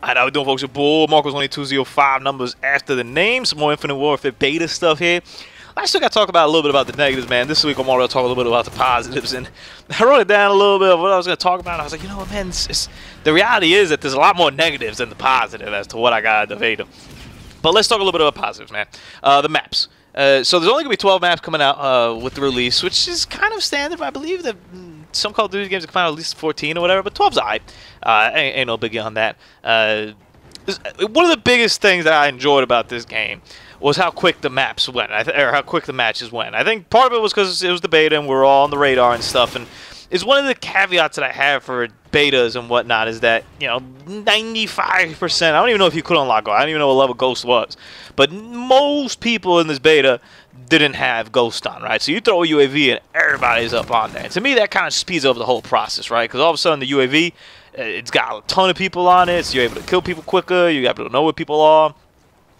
And how we doing, folks? Your boy Marcos 2205, numbers after the name. Some more Infinite Warfare beta stuff here. I still got to talk about a little bit about the negatives, man. This week I'm going to talk a little bit about the positives, and I wrote it down a little bit of what I was going to talk about. I was like, you know what, man, the reality is that there's a lot more negatives than the positive as to what I got in the beta. But let's talk a little bit about positives, man. The maps. So there's only going to be 12 maps coming out with the release, which is kind of standard. I believe that some Call of Duty games come out at least 14 or whatever, but 12's alright. Ain't no biggie on that. One of the biggest things that I enjoyed about this game was how quick the maps went, or how quick the matches went. I think part of it was because it was the beta and we're all on the radar and stuff. And it's one of the caveats that I have for betas and whatnot is that, you know, 95%, I don't even know if you could unlock Ghost. I don't even know what level Ghost was. But most people in this beta didn't have Ghost on, right? So you throw a UAV and everybody's up on there. And to me, that kind of speeds up the whole process, right? Because all of a sudden the UAV, it's got a ton of people on it, so you're able to kill people quicker, you're able to know where people are.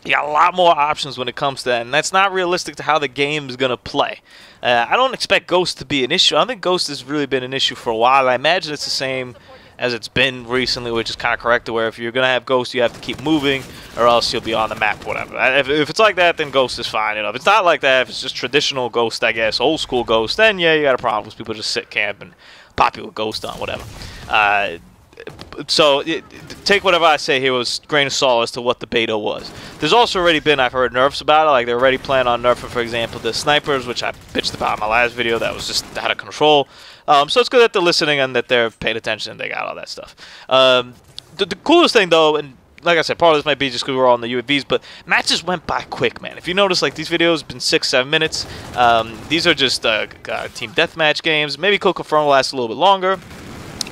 You got a lot more options when it comes to that, and that's not realistic to how the game is going to play. I don't expect Ghost to be an issue. I don't think Ghost has really been an issue for a while. I imagine it's the same as it's been recently, which is kind of correct, to where if you're going to have Ghost, you have to keep moving, or else you'll be on the map, whatever. If it's like that, then Ghost is fine. You know, if it's not like that, if it's just traditional Ghost, I guess, old school Ghost, then yeah, you got a problem because people just sit camp and pop you with Ghost on, whatever. So take whatever I say here with a grain of salt as to what the beta was. There's also already been, I've heard, nerfs about it. Like they're already planning on nerfing, for example, the snipers, which I bitched about in my last video. That was just out of control. So it's good that they're listening and that they're paying attention and they got all that stuff. The coolest thing, though, and like I said, part of this might be just because we're all on the UAVs, but matches went by quick, man. If you notice, like, these videos have been 6-7 minutes. These are just team deathmatch games. Maybe Kill Confirm will last a little bit longer.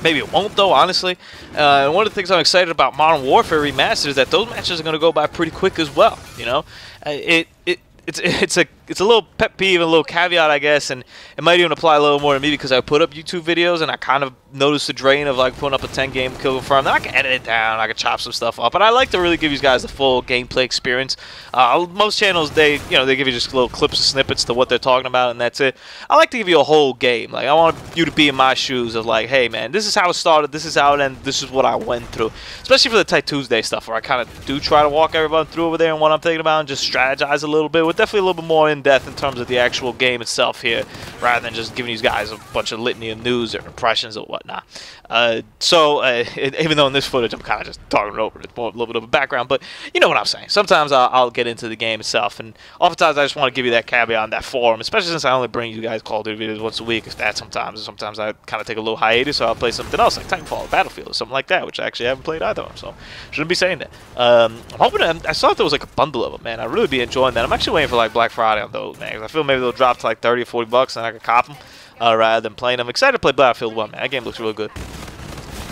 Maybe it won't, though, honestly. One of the things I'm excited about Modern Warfare Remastered is that those matches are going to go by pretty quick as well, you know? It's a little pet peeve, a little caveat, I guess, and it might even apply a little more to me because I put up YouTube videos and I kind of noticed the drain of like putting up a 10-game Kill Confirm. Then I can edit it down, I can chop some stuff up, but I like to really give you guys the full gameplay experience. Most channels, they give you just little clips, snippets to what they're talking about, and that's it. I like to give you a whole game. Like I want you to be in my shoes of like, hey man, this is how it started, this is how it ended, this is what I went through. Especially for the Tech Tuesday stuff, where I kind of do try to walk everybody through over there and what I'm thinking about and just strategize a little bit. With definitely a little bit more in depth in terms of the actual game itself here, rather than just giving you guys a bunch of litany of news or impressions or whatnot. Even though in this footage I'm kind of just talking it over, it's more a little bit of a background, but you know what I'm saying. Sometimes I'll get into the game itself, and oftentimes I just want to give you that caveat on that forum, especially since I only bring you guys Call of Duty videos once a week. If that sometimes I kind of take a little hiatus, so I'll play something else like Titanfall or Battlefield or something like that, which I actually haven't played either. So shouldn't be saying that. I'm hoping I saw there was like a bundle of them, man. I'd really be enjoying that. I'm actually waiting for like Black Friday on those, man. I feel maybe they'll drop to like 30 or 40 bucks and I can cop them rather than playing them. I'm excited to play Battlefield 1, man. That game looks really good.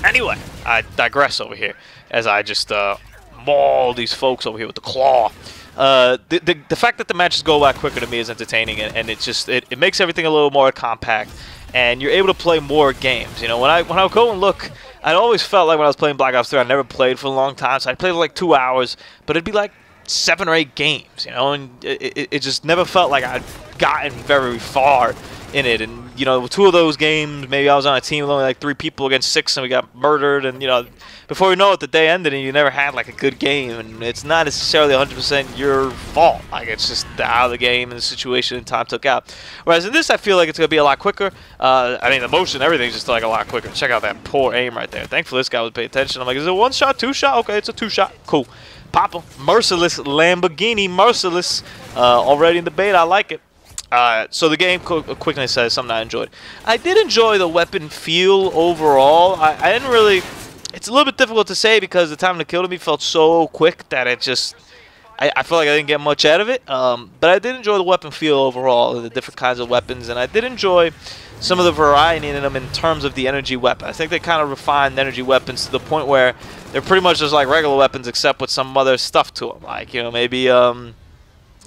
Anyway, I digress over here as I just maul these folks over here with the claw. The fact that the matches go by quicker to me is entertaining, and it makes everything a little more compact, and you're able to play more games. You know, when I go and look, I always felt like when I was playing Black Ops 3, I never played for a long time, so I'd play for like 2 hours, but it'd be like 7 or 8 games, you know, and it just never felt like I'd gotten very far in it. And you know, 2 of those games, maybe I was on a team with only like 3 people against 6 and we got murdered, and you know, before you know it, the day ended and you never had like a good game. And it's not necessarily 100% your fault, like it's just how the game and the situation and time took out. Whereas in this, I feel like it's gonna be a lot quicker. I mean, the motion, everything's just like a lot quicker. Check out that poor aim right there. Thankfully this guy was paying attention. I'm like, is it 1 shot, 2 shot? Okay, it's a 2 shot. Cool. Pop him. Merciless Lamborghini, merciless. Already in the beta, I like it. So the game quickly says something I enjoyed. I did enjoy the weapon feel overall. I didn't really. It's a little bit difficult to say because the time to kill to me felt so quick that it just. I feel like I didn't get much out of it. But I did enjoy the weapon feel overall, the different kinds of weapons, and I did enjoy some of the variety in them in terms of the energy weapon. I think they kind of refined energy weapons to the point where they're pretty much just like regular weapons except with some other stuff to them, like, you know, maybe the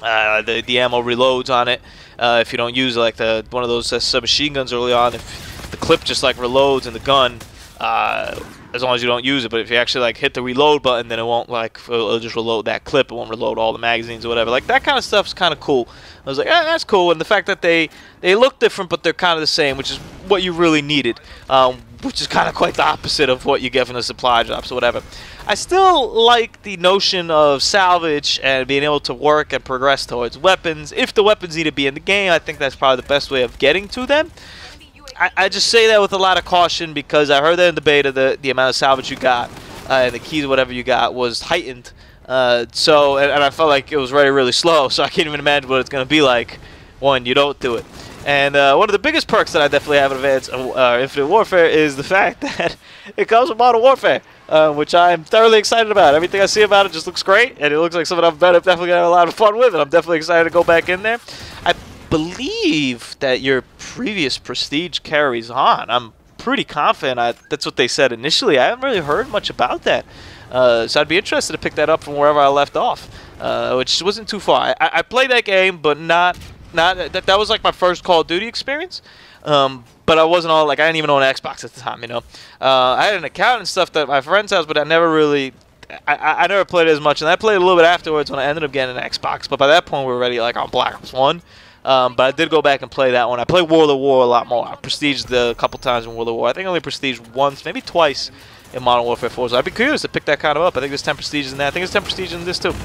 ammo reloads on it. If you don't use like one of those submachine guns early on, if the clip just like reloads in the gun, as long as you don't use it. But if you actually like hit the reload button, then it won't like, it'll just reload that clip. It won't reload all the magazines or whatever. Like that kind of stuff's kind of cool. I was like, eh, that's cool. And the fact that they look different, but they're kind of the same, which is what you really needed. which is kind of quite the opposite of what you get from the supply drops or whatever. I still like the notion of salvage and being able to work and progress towards weapons. If the weapons need to be in the game, I think that's probably the best way of getting to them. I just say that with a lot of caution because I heard that in the beta the amount of salvage you got and the keys, whatever you got, was heightened. And I felt like it was really slow, so I can't even imagine what it's going to be like when you don't do it. And one of the biggest perks that I definitely have in Advanced Infinite Warfare is the fact that it comes with Modern Warfare, which I'm thoroughly excited about. Everything I see about it just looks great, and it looks like something I'm definitely going to have a lot of fun with, and I'm definitely excited to go back in there. I believe that your previous Prestige carries on. I'm pretty confident that's what they said initially. I haven't really heard much about that. So I'd be interested to pick that up from wherever I left off, which wasn't too far. I played that game, but not that was like my first Call of Duty experience. But I wasn't all like I didn't even own an Xbox at the time, you know. I had an account and stuff at my friend's house, but I never really. I never played it as much, and I played a little bit afterwards when I ended up getting an Xbox. But by that point, we were already like on Black Ops 1. But I did go back and play that one. I played World of War a lot more. I prestiged a couple times in World of War. I think I only prestiged once, maybe twice in Modern Warfare 4. So I'd be curious to pick that kind of up. I think there's 10 prestiges in that. I think there's 10 prestige in this too.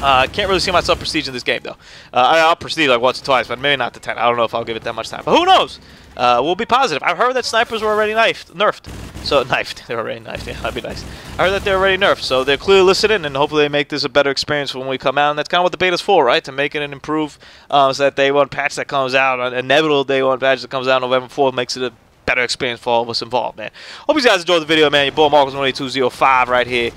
I can't really see myself prestige in this game though. I'll prestige like once or twice, but maybe not the 10. I don't know if I'll give it that much time. But who knows? We'll be positive. I've heard that snipers were already nerfed. So knifed. They were already knifed. Yeah, that'd be nice. I heard that they're already nerfed. So they're clearly listening, and hopefully they make this a better experience when we come out. And that's kind of what the beta's for, right? To make it and improve. So that day one patch that comes out, an inevitable day one patch that comes out November 4th, makes it a better experience for all of us involved, man. Hope you guys enjoyed the video, man. Your boy Marcus18205 right here.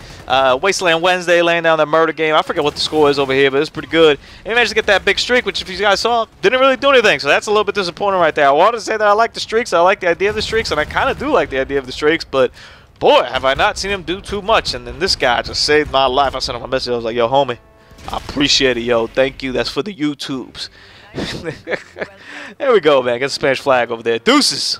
Wasteland Wednesday, laying down that murder game. I forget what the score is over here, but it's pretty good. And we managed to get that big streak, which if you guys saw, didn't really do anything. So that's a little bit disappointing right there. I wanted to say that I like the streaks. I like the idea of the streaks, and I kind of do like the idea of the streaks, but boy, have I not seen him do too much. And then this guy just saved my life. I sent him a message. I was like, yo, homie, I appreciate it, yo. Thank you. That's for the YouTubes. There we go, man. Get the Spanish flag over there. Deuces.